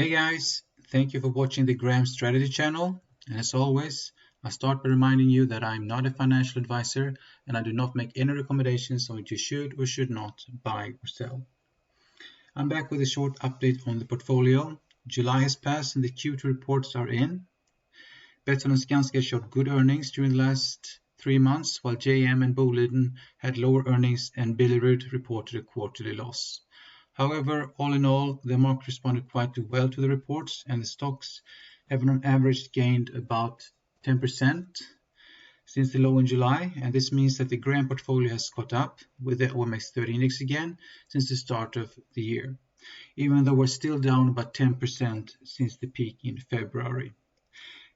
Hey guys, thank you for watching the Graham Strategy channel. And as always, I start by reminding you that I'm not a financial advisor and I do not make any recommendations on what you should or should not buy or sell. I'm back with a short update on the portfolio. July has passed and the Q2 reports are in. Betsson and Skanska showed good earnings during the last 3 months, while JM and Boliden had lower earnings and Billerud reported a quarterly loss. However, all in all, the market responded quite well to the reports, and the stocks have on average gained about 10% since the low in July, and this means that the Graham portfolio has caught up with the OMX30 index again since the start of the year, even though we're still down about 10% since the peak in February.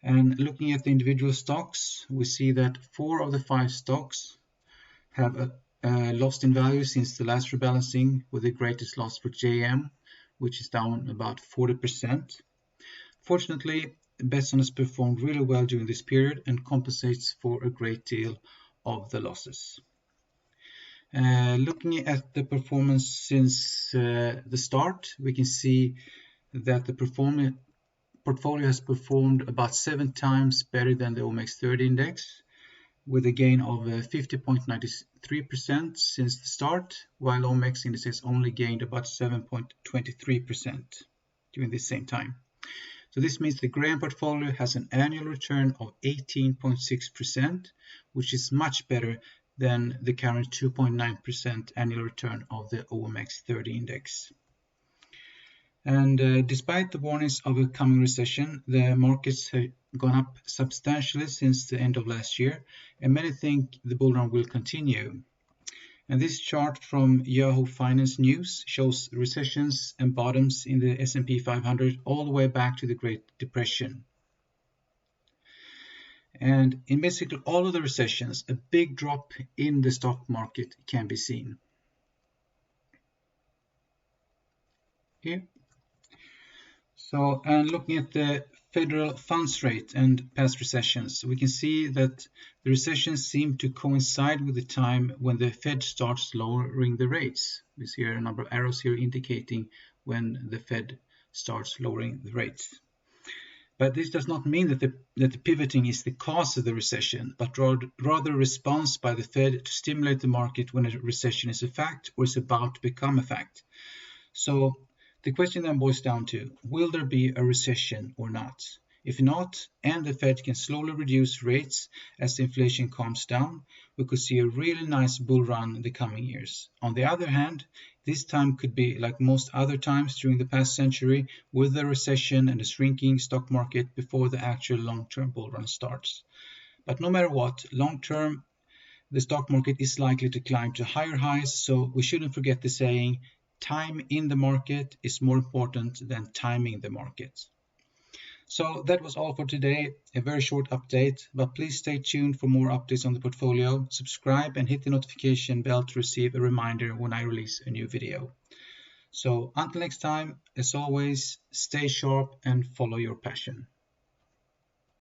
And looking at the individual stocks, we see that 4 of the 5 stocks have lost in value since the last rebalancing, with the greatest loss for JM, which is down about 40%. Fortunately, Betsson has performed really well during this period and compensates for a great deal of the losses. Looking at the performance since the start, we can see that the portfolio has performed about 7 times better than the OMX30 index, with a gain of 50.93% since the start, while OMX indices only gained about 7.23% during the same time. So this means the Graham portfolio has an annual return of 18.6%, which is much better than the current 2.9% annual return of the OMX30 index. And despite the warnings of a coming recession, the markets have gone up substantially since the end of last year, and many think the bullrun will continue. And this chart from Yahoo Finance News shows recessions and bottoms in the S&P 500 all the way back to the Great Depression. And in basically all of the recessions, a big drop in the stock market can be seen. Here. So, and looking at the federal funds rate and past recessions, we can see that the recessions seem to coincide with the time when the Fed starts lowering the rates. We see a number of arrows here indicating when the Fed starts lowering the rates. But this does not mean that the pivoting is the cause of the recession, but rather a response by the Fed to stimulate the market when a recession is a fact or is about to become a fact. So the question then boils down to, will there be a recession or not? If not, and the Fed can slowly reduce rates as inflation calms down, we could see a really nice bull run in the coming years. On the other hand, this time could be like most other times during the past century, with a recession and a shrinking stock market before the actual long-term bull run starts. But no matter what, long-term, the stock market is likely to climb to higher highs, so we shouldn't forget the saying, time in the market is more important than timing the market. So that was all for today, a very short update, but please stay tuned for more updates on the portfolio, subscribe and hit the notification bell to receive a reminder when I release a new video. So until next time, as always, stay sharp and follow your passion.